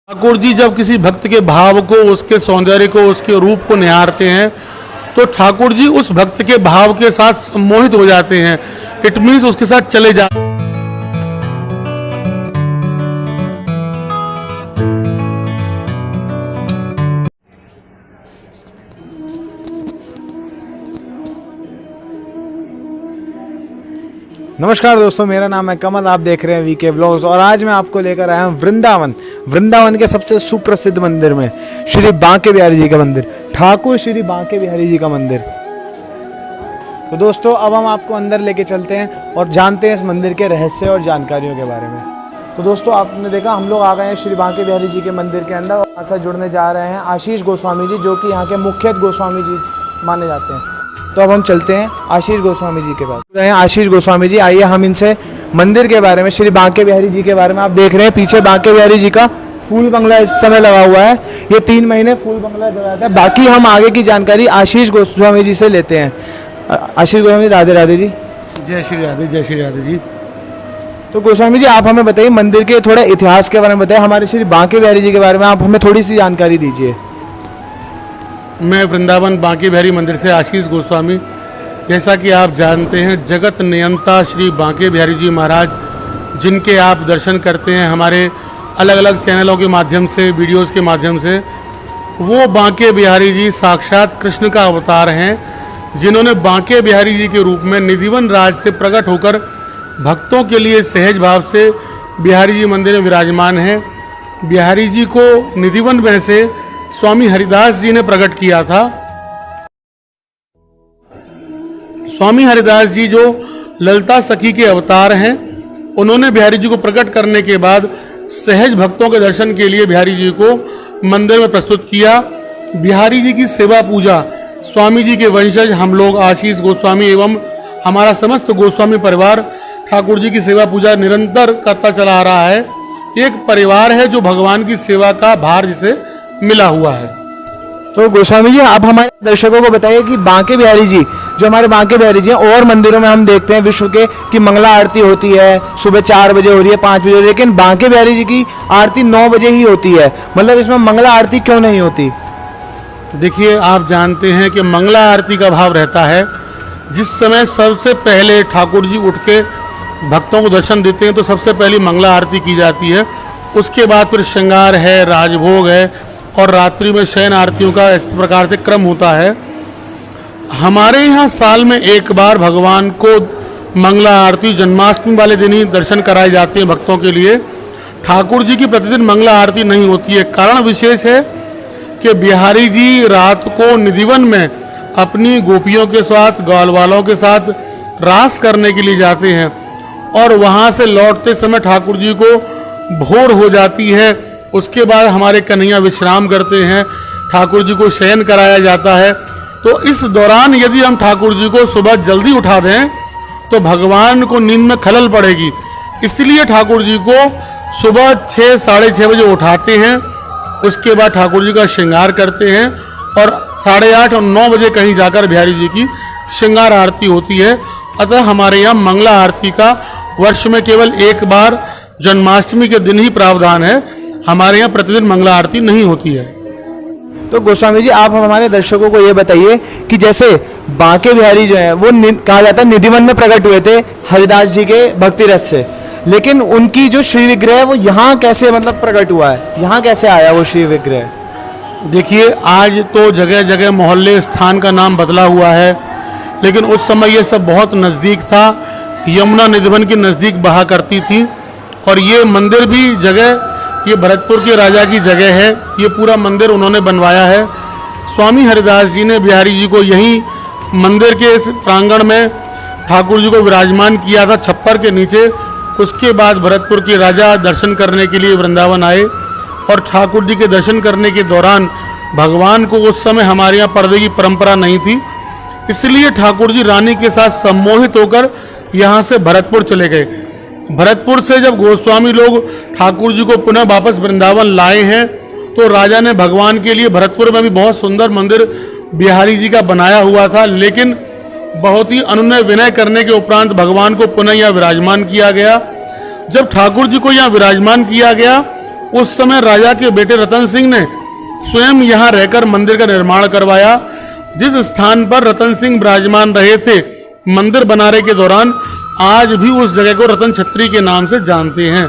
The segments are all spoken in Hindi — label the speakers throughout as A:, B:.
A: ठाकुर जी जब किसी भक्त के भाव को, उसके सौंदर्य को, उसके रूप को निहारते हैं तो ठाकुर जी उस भक्त के भाव के साथ सम्मोहित हो जाते हैं। इट मीन्स उसके साथ चले जाते हैं।
B: नमस्कार दोस्तों, मेरा नाम है कमल। आप देख रहे हैं वीके व्लॉग्स और आज मैं आपको लेकर आया हूँ वृंदावन के सबसे सुप्रसिद्ध मंदिर में श्री बांके बिहारी जी का मंदिर, ठाकुर श्री बांके बिहारी जी का मंदिर। तो दोस्तों अब हम आपको अंदर लेके चलते हैं और जानते हैं इस मंदिर के रहस्य और जानकारियों के बारे में। तो दोस्तों आपने देखा हम लोग आ गए हैं श्री बांके बिहारी जी के मंदिर के अंदर और हमारे साथ जुड़ने जा रहे हैं आशीष गोस्वामी जी, जो कि यहाँ के मुख्य गोस्वामी जी माने जाते हैं। तो अब हम चलते हैं आशीष गोस्वामी जी के पास। आशीष गोस्वामी जी, आइए हम इनसे मंदिर के बारे में, श्री बांके बिहारी जी के बारे में। आप देख रहे हैं पीछे बांके बिहारी जी का फूल बंगला इस समय लगा हुआ है। ये 3 महीने फूल बंगला जगाता है। बाकी हम आगे की जानकारी आशीष गोस्वामी जी से लेते हैं। आशीष गोस्वामी जी, राधे राधे जी।
A: जय श्री राधे, जय श्री राधे जी।
B: तो गोस्वामी जी आप हमें बताइए मंदिर के थोड़ा इतिहास के बारे में बताइए, हमारे श्री बांके बिहारी जी के बारे में आप हमें थोड़ी सी जानकारी दीजिए।
A: मैं वृंदावन बांके बिहारी मंदिर से आशीष गोस्वामी। जैसा कि आप जानते हैं, जगत नियंता श्री बांके बिहारी जी महाराज, जिनके आप दर्शन करते हैं हमारे अलग अलग चैनलों के माध्यम से, वीडियोस के माध्यम से, वो बांके बिहारी जी साक्षात कृष्ण का अवतार हैं, जिन्होंने बांके बिहारी जी के रूप में निधिवन राज से प्रकट होकर भक्तों के लिए सहज भाव से बिहारी जी मंदिर में विराजमान हैं। बिहारी जी को निधिवन में से स्वामी हरिदास जी ने प्रकट किया था। स्वामी हरिदास जी जो ललिता सखी के अवतार हैं, उन्होंने बिहारी जी को प्रकट करने के बाद सहज भक्तों के दर्शन के लिए बिहारी जी को मंदिर में प्रस्तुत किया। बिहारी जी की सेवा पूजा स्वामी जी के वंशज हम लोग आशीष गोस्वामी एवं हमारा समस्त गोस्वामी परिवार ठाकुर जी की सेवा पूजा निरंतर करता चला आ रहा है। एक परिवार है जो भगवान की सेवा का भार जिसे मिला हुआ है।
B: तो गोस्वामी जी आप हमारे दर्शकों को बताइए कि बांके बिहारी जी, जो हमारे बांके बिहारी जी हैं, और मंदिरों में हम देखते हैं विश्व के कि मंगला आरती होती है, सुबह 4 बजे हो रही है, 5 बजे हो रही है, लेकिन बांके बिहारी जी की आरती 9 बजे ही होती है। मतलब इसमें मंगला आरती क्यों नहीं होती?
A: देखिए, आप जानते हैं कि मंगला आरती का भाव रहता है जिस समय सबसे पहले ठाकुर जी उठ के भक्तों को दर्शन देते हैं तो सबसे पहले मंगला आरती की जाती है। उसके बाद फिर श्रृंगार है, राजभोग है और रात्रि में शयन आरतियों का इस प्रकार से क्रम होता है। हमारे यहाँ साल में एक बार भगवान को मंगला आरती जन्माष्टमी वाले दिन ही दर्शन कराए जाते हैं भक्तों के लिए। ठाकुर जी की प्रतिदिन मंगला आरती नहीं होती है। कारण विशेष है कि बिहारी जी रात को निधिवन में अपनी गोपियों के साथ, ग्वाल वालों के साथ रास करने के लिए जाते हैं और वहाँ से लौटते समय ठाकुर जी को भोर हो जाती है। उसके बाद हमारे कन्हैया विश्राम करते हैं, ठाकुर जी को शयन कराया जाता है। तो इस दौरान यदि हम ठाकुर जी को सुबह जल्दी उठा दें तो भगवान को नींद में खलल पड़ेगी। इसलिए ठाकुर जी को सुबह 6, साढ़े 6 बजे उठाते हैं। उसके बाद ठाकुर जी का श्रृंगार करते हैं और 8:30 और 9 बजे कहीं जाकर बिहारी जी की श्रृंगार आरती होती है। अतः हमारे यहाँ मंगला आरती का वर्ष में केवल एक बार जन्माष्टमी के दिन ही प्रावधान है। हमारे यहाँ प्रतिदिन मंगला आरती नहीं होती है।
B: तो गोस्वामी जी आप हमारे दर्शकों को ये बताइए कि जैसे बांके बिहारी जो है वो कहा जाता है निधिवन में प्रकट हुए थे हरिदास जी के भक्ति रस से, लेकिन उनकी जो श्री विग्रह है वो यहाँ कैसे मतलब प्रकट हुआ है, यहाँ कैसे आया वो श्री विग्रह?
A: देखिए, आज तो जगह जगह मोहल्ले स्थान का नाम बदला हुआ है, लेकिन उस समय ये सब बहुत नज़दीक था। यमुना निधिवन के नज़दीक बहा करती थी और ये मंदिर भी जगह, ये भरतपुर के राजा की जगह है। ये पूरा मंदिर उन्होंने बनवाया है। स्वामी हरिदास जी ने बिहारी जी को यहीं मंदिर के इस प्रांगण में ठाकुर जी को विराजमान किया था, छप्पर के नीचे। उसके बाद भरतपुर के राजा दर्शन करने के लिए वृंदावन आए और ठाकुर जी के दर्शन करने के दौरान भगवान को, उस समय हमारे यहाँ पर्दे की परंपरा नहीं थी, इसलिए ठाकुर जी रानी के साथ सम्मोहित होकर यहाँ से भरतपुर चले गए। भरतपुर से जब गोस्वामी लोग ठाकुर जी को पुनः वापस वृंदावन लाए हैं तो राजा ने भगवान के लिए भरतपुर में भी बहुत सुंदर मंदिर बिहारी जी का बनाया हुआ था, लेकिन बहुत ही अनुनय विनय करने के उपरांत भगवान को पुनः यहाँ विराजमान किया गया। जब ठाकुर जी को यहाँ विराजमान किया गया उस समय राजा के बेटे रतन सिंह ने स्वयं यहाँ रहकर मंदिर का निर्माण करवाया। जिस स्थान पर रतन सिंह विराजमान रहे थे मंदिर बनाने के दौरान, आज भी उस जगह को रतन छत्री के नाम से जानते हैं।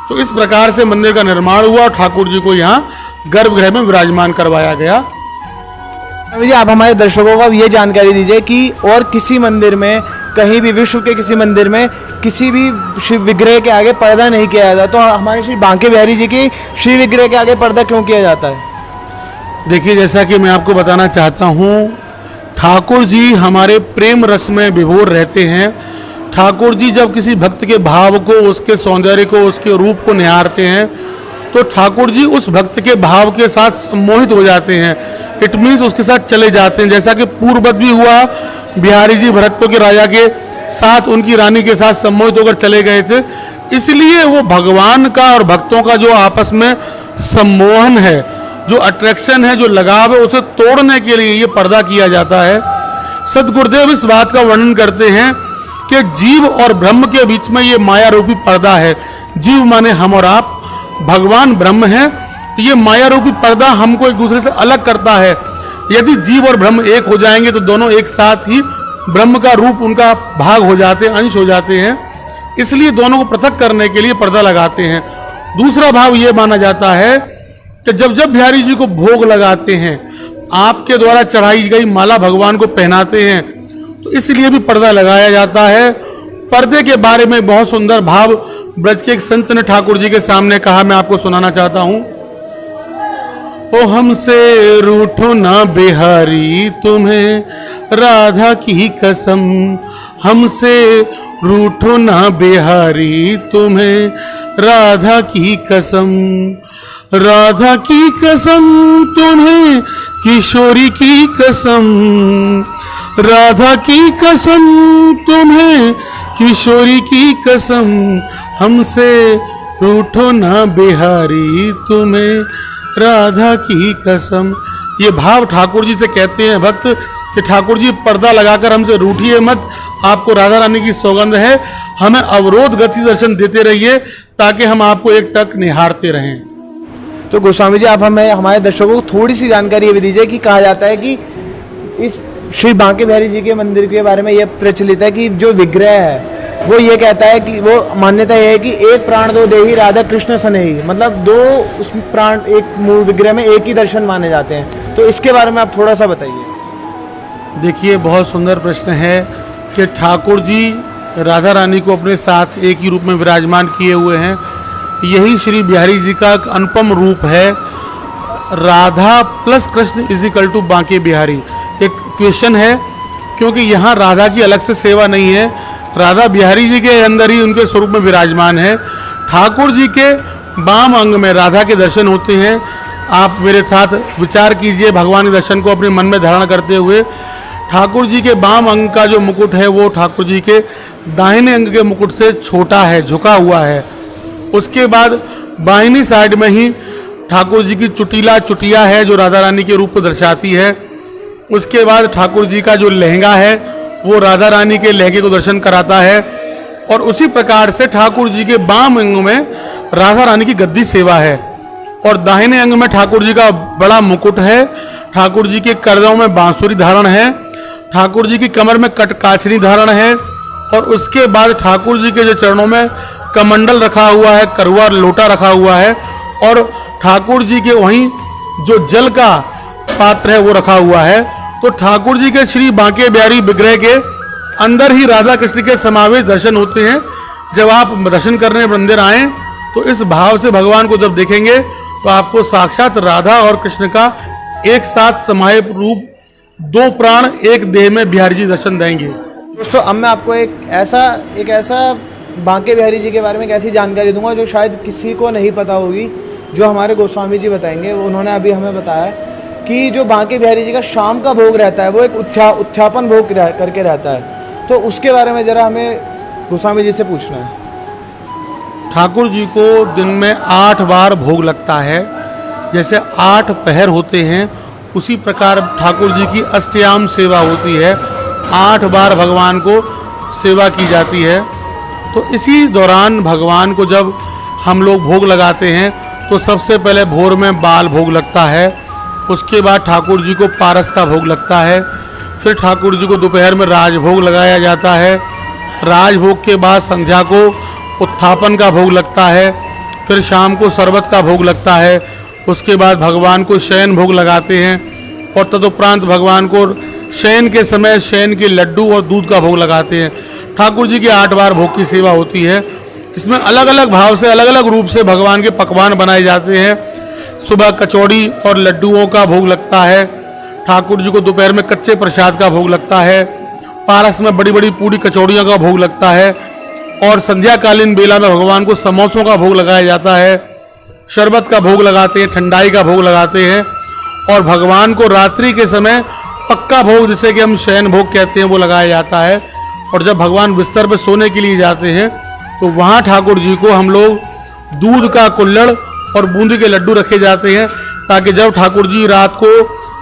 A: तो इस प्रकार से मंदिर का निर्माण हुआ और ठाकुर जी को यहाँ गर्भगृह में विराजमान करवाया गया।
B: जी आप हमारे दर्शकों को अब ये जानकारी दीजिए कि और किसी मंदिर में, कहीं भी विश्व के किसी मंदिर में किसी भी शिव विग्रह के आगे पर्दा नहीं किया जाता, तो हमारे श्री बांके बिहारी जी के शिव विग्रह के आगे पर्दा क्यों किया जाता है?
A: देखिए, जैसा कि मैं आपको बताना चाहता हूँ, ठाकुर जी हमारे प्रेम रस में विभोर रहते हैं। ठाकुर जी जब किसी भक्त के भाव को, उसके सौंदर्य को, उसके रूप को निहारते हैं तो ठाकुर जी उस भक्त के भाव के साथ सम्मोहित हो जाते हैं। इट मीन्स उसके साथ चले जाते हैं। जैसा कि पूर्ववत भी हुआ, बिहारी जी भरतपुर के राजा के साथ उनकी रानी के साथ सम्मोहित होकर चले गए थे। इसलिए वो भगवान का और भक्तों का जो आपस में सम्मोहन है, जो अट्रैक्शन है, जो लगाव है, उसे तोड़ने के लिए ये पर्दा किया जाता है। सदगुरुदेव इस बात का वर्णन करते हैं कि जीव और ब्रह्म के बीच में ये माया रूपी पर्दा है। जीव माने हम और आप, भगवान ब्रह्म है। ये माया रूपी पर्दा हमको एक दूसरे से अलग करता है। यदि जीव और ब्रह्म एक हो जाएंगे तो दोनों एक साथ ही ब्रह्म का रूप, उनका भाग हो जाते हैं, अंश हो जाते हैं। इसलिए दोनों को पृथक करने के लिए पर्दा लगाते हैं। दूसरा भाव ये माना जाता है कि जब जब बिहारी जी को भोग लगाते हैं, आपके द्वारा चढ़ाई गई माला भगवान को पहनाते हैं, तो इसलिए भी पर्दा लगाया जाता है। पर्दे के बारे में बहुत सुंदर भाव ब्रज के एक संत ने ठाकुर जी के सामने कहा, मैं आपको सुनाना चाहता हूं। ओ हमसे रूठो ना बिहारी, तुम्हें राधा की कसम, हमसे रूठो ना बिहारी, तुम्हें राधा की कसम, राधा की कसम, तुम्हें किशोरी की कसम, राधा की कसम, तुम्हें किशोरी की कसम, हमसे रूठो ना बिहारी, तुम्हें राधा की कसम। ये भाव ठाकुर जी से कहते हैं भक्त कि ठाकुर जी पर्दा लगाकर हमसे रूठिए मत, आपको राधा रानी की सौगंध है, हमें अवरोध गति दर्शन देते रहिए ताकि हम आपको एक टक निहारते रहें।
B: तो गोस्वामी जी आप हमें, हमारे दर्शकों को थोड़ी सी जानकारी ये भी दीजिए कि कहा जाता है कि इस श्री बांके बिहारी जी के मंदिर के बारे में यह प्रचलित है कि जो विग्रह है वो ये कहता है कि वो मान्यता यह है कि एक प्राण दो देही राधा कृष्ण सनेही, मतलब दो उस प्राण एक मूल विग्रह में एक ही दर्शन माने जाते हैं। तो इसके बारे में आप थोड़ा सा बताइए।
A: देखिए, बहुत सुंदर प्रश्न है कि ठाकुर जी राधा रानी को अपने साथ एक ही रूप में विराजमान किए हुए हैं। यही श्री बिहारी जी का एक अनुपम रूप है। Radha plus Krishna is equal to Banke Bihari एक क्वेश्चन है, क्योंकि यहाँ राधा की अलग से सेवा नहीं है, राधा बिहारी जी के अंदर ही उनके स्वरूप में विराजमान है। ठाकुर जी के बाम अंग में राधा के दर्शन होते हैं। आप मेरे साथ विचार कीजिए भगवान के दर्शन को अपने मन में धारण करते हुए। ठाकुर जी के बाम अंग का जो मुकुट है वो ठाकुर जी के दाहिने अंग के मुकुट से छोटा है, झुका हुआ है। उसके बाद बाहिनी साइड में ही ठाकुर जी की चुटिया है जो राधा रानी के रूप को दर्शाती है। उसके बाद ठाकुर जी का जो लहंगा है वो राधा रानी के लहंगे को दर्शन कराता है। और उसी प्रकार से ठाकुर जी के बाम अंग में राधा रानी की गद्दी सेवा है और दाहिने अंग में ठाकुर जी का बड़ा मुकुट है। ठाकुर जी के करदों में बांसुरी धारण है, ठाकुर जी की कमर में कटकाचनी धारण है। और उसके बाद ठाकुर जी के जो चरणों में कमंडल रखा हुआ है, करुआ लोटा रखा हुआ है और ठाकुर जी के वहीं जो जल का पात्र है वो रखा हुआ है। तो ठाकुर जी के श्री बांके बिहारी विग्रह के अंदर ही राधा कृष्ण के समावेश दर्शन होते हैं। जब आप दर्शन करने मंदिर आए तो इस भाव से भगवान को जब देखेंगे तो आपको साक्षात राधा और कृष्ण का एक साथ समाहित रूप, दो प्राण एक देह में बिहारी जी दर्शन देंगे।
B: दोस्तों अब मैं आपको एक ऐसा बांके बिहारी जी के बारे में एक ऐसी जानकारी दूंगा जो शायद किसी को नहीं पता होगी, जो हमारे गोस्वामी जी बताएंगे। उन्होंने अभी हमें बताया कि जो बांके बिहारी जी का शाम का भोग रहता है वो एक उत्थापन भोग करके रहता है। तो उसके बारे में ज़रा हमें गोस्वामी जी से पूछना है।
A: ठाकुर जी को दिन में 8 बार भोग लगता है। जैसे 8 पहर होते हैं उसी प्रकार ठाकुर जी की अष्टयाम सेवा होती है। 8 बार भगवान को सेवा की जाती है। तो इसी दौरान भगवान को जब हम लोग भोग लगाते हैं तो सबसे पहले भोर में बाल भोग लगता है, उसके बाद ठाकुर जी को पारस का भोग लगता है, फिर ठाकुर जी को दोपहर में राजभोग लगाया जाता है। राजभोग के बाद संध्या को उत्थापन का भोग लगता है, फिर शाम को शरबत का भोग लगता है। उसके बाद भगवान को शयन भोग लगाते हैं और तदुपरांत भगवान को शयन के समय शयन के लड्डू और दूध का भोग लगाते हैं। ठाकुर जी की 8 बार भोग की सेवा होती है। इसमें अलग अलग भाव से अलग अलग रूप से भगवान के पकवान बनाए जाते हैं। सुबह कचौड़ी और लड्डुओं का भोग लगता है। ठाकुर जी को दोपहर में कच्चे प्रसाद का भोग लगता है। पारस में बड़ी बड़ी पूरी कचौड़ियों का भोग लगता है और संध्याकालीन बेला में भगवान को समोसों का भोग लगाया जाता है। शरबत का भोग लगाते हैं, ठंडाई का भोग लगाते हैं और भगवान को रात्रि के समय पक्का भोग, जिसे कि हम शयन भोग कहते हैं, वो लगाया जाता है। और जब भगवान बिस्तर पर सोने के लिए जाते हैं तो वहाँ ठाकुर जी को हम लोग दूध का कुल्हड़ और बूंदी के लड्डू रखे जाते हैं, ताकि जब ठाकुर जी रात को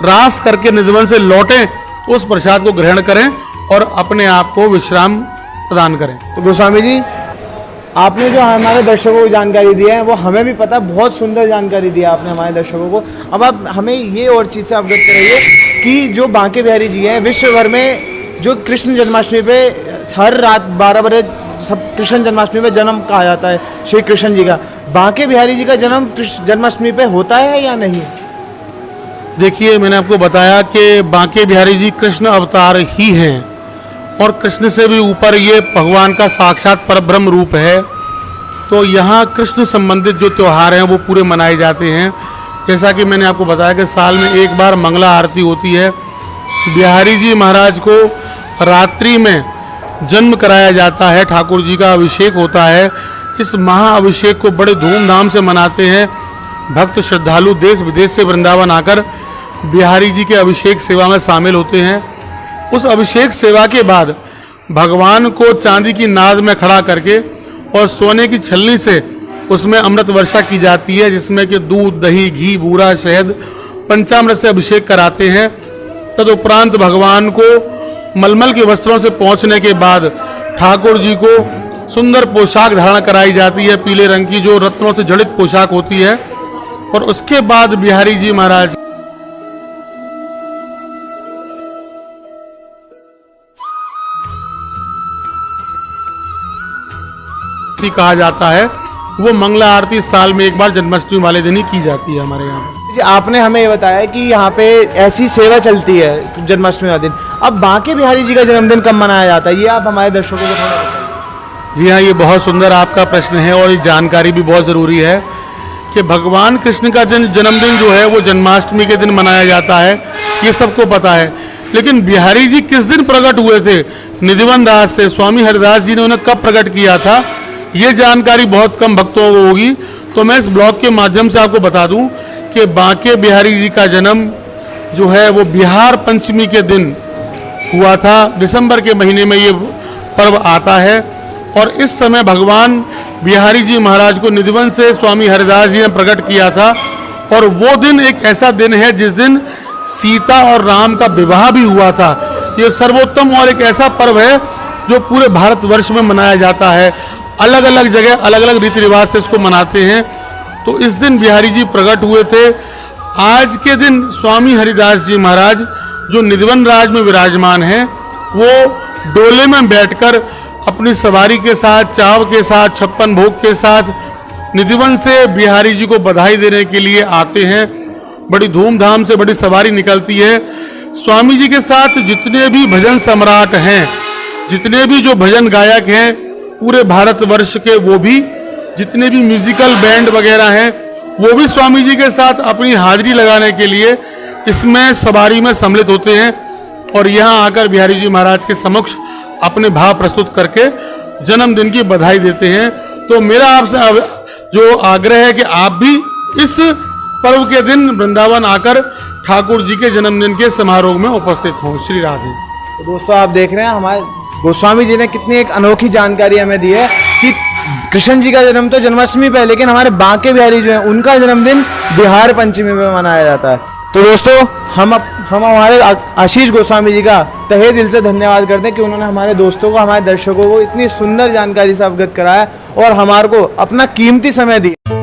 A: रास करके निधवन से लौटें तो उस प्रसाद को ग्रहण करें और अपने आप को विश्राम प्रदान करें।
B: तो गोस्वामी जी, आपने जो हमारे दर्शकों को जानकारी दी है वो हमें भी पता, बहुत सुंदर जानकारी दी है आपने हमारे दर्शकों को। अब आप हमें ये और चीज़ से अवगत कराइए कि जो बांके बिहारी जी हैं, विश्व भर में जो कृष्ण जन्माष्टमी पे हर रात 12 बजे सब कृष्ण जन्माष्टमी पे जन्म कहा जाता है श्री कृष्ण जी का, बांके बिहारी जी का जन्म जन्माष्टमी पे होता है या नहीं?
A: देखिए, मैंने आपको बताया कि बांके बिहारी जी कृष्ण अवतार ही हैं और कृष्ण से भी ऊपर ये भगवान का साक्षात परब्रह्म रूप है। तो यहाँ कृष्ण संबंधित जो त्यौहार हैं वो पूरे मनाए जाते हैं। जैसा कि मैंने आपको बताया कि साल में एक बार मंगला आरती होती है। बिहारी जी महाराज को रात्रि में जन्म कराया जाता है, ठाकुर जी का अभिषेक होता है। इस महाअभिषेक को बड़े धूमधाम से मनाते हैं। भक्त श्रद्धालु देश विदेश से वृंदावन आकर बिहारी जी के अभिषेक सेवा में शामिल होते हैं। उस अभिषेक सेवा के बाद भगवान को चांदी की नाद में खड़ा करके और सोने की छलनी से उसमें अमृत वर्षा की जाती है, जिसमें कि दूध, दही, घी, बूरा, शहद, पंचामृत से अभिषेक कराते हैं। तदुपरांत भगवान को मलमल के वस्त्रों से पहुंचने के बाद ठाकुर जी को सुंदर पोशाक धारण कराई जाती है, पीले रंग की, जो रत्नों से जड़ित पोशाक होती है। और उसके बाद बिहारी जी महाराज कहा जाता है, वो मंगला आरती साल में एक बार जन्माष्टमी वाले दिन ही की जाती है हमारे यहाँ पर।
B: जी, आपने हमें ये बताया कि यहाँ पे ऐसी सेवा चलती है जन्माष्टमी वाले दिन। अब बांके बिहारी जी का जन्मदिन कब मनाया जाता है, ये आप हमारे दर्शकों को थोड़ा बताइए।
A: जी हाँ, ये बहुत सुंदर आपका प्रश्न है और ये जानकारी भी बहुत ज़रूरी है कि भगवान कृष्ण का जन्मदिन जो है वो जन्माष्टमी के दिन मनाया जाता है, ये सबको पता है। लेकिन बिहारी जी किस दिन प्रकट हुए थे निधिवन दास से, स्वामी हरिदास जी ने उन्हें कब प्रकट किया था, ये जानकारी बहुत कम भक्तों को होगी। तो मैं इस ब्लॉग के माध्यम से आपको बता दूं कि बांके बिहारी जी का जन्म जो है वो बिहार पंचमी के दिन हुआ था। दिसंबर के महीने में ये पर्व आता है और इस समय भगवान बिहारी जी महाराज को निधिवन से स्वामी हरिदास जी ने प्रकट किया था। और वो दिन एक ऐसा दिन है जिस दिन सीता और राम का विवाह भी हुआ था। ये सर्वोत्तम और एक ऐसा पर्व है जो पूरे भारतवर्ष में मनाया जाता है। अलग अलग जगह अलग अलग रीति रिवाज से इसको मनाते हैं। तो इस दिन बिहारी जी प्रकट हुए थे। आज के दिन स्वामी हरिदास जी महाराज जो निधिवन राज में विराजमान हैं, वो डोले में बैठकर अपनी सवारी के साथ, चाव के साथ, 56 भोग के साथ निधिवन से बिहारी जी को बधाई देने के लिए आते हैं। बड़ी धूमधाम से बड़ी सवारी निकलती है। स्वामी जी के साथ जितने भी भजन सम्राट हैं, जितने भी जो भजन गायक हैं पूरे भारतवर्ष के, वो भी जितने भी म्यूजिकल बैंड वगैरह हैं, वो भी स्वामी जी के साथ अपनी हाजिरी लगाने के लिए इसमें सवारी में सम्मिलित होते हैं और यहाँ आकर बिहारी जी महाराज के समक्ष अपने भाव प्रस्तुत करके जन्मदिन की बधाई देते हैं। तो मेरा आपसे जो आग्रह है कि आप भी इस पर्व के दिन वृंदावन आकर ठाकुर जी के जन्मदिन के समारोह में उपस्थित हों। श्री राधे।
B: तो दोस्तों, आप देख रहे हैं हमारे गोस्वामी जी ने कितनी एक अनोखी जानकारी हमें दी है कि कृष्ण जी का जन्म तो जन्माष्टमी पे है, लेकिन हमारे बांके बिहारी जो हैं उनका जन्मदिन बिहार पंचमी में मनाया जाता है। तो दोस्तों, हम हमारे आशीष गोस्वामी जी का तहे दिल से धन्यवाद करते हैं कि उन्होंने हमारे दोस्तों को, हमारे दर्शकों को इतनी सुंदर जानकारी से अवगत कराया और हमारे को अपना कीमती समय दिया।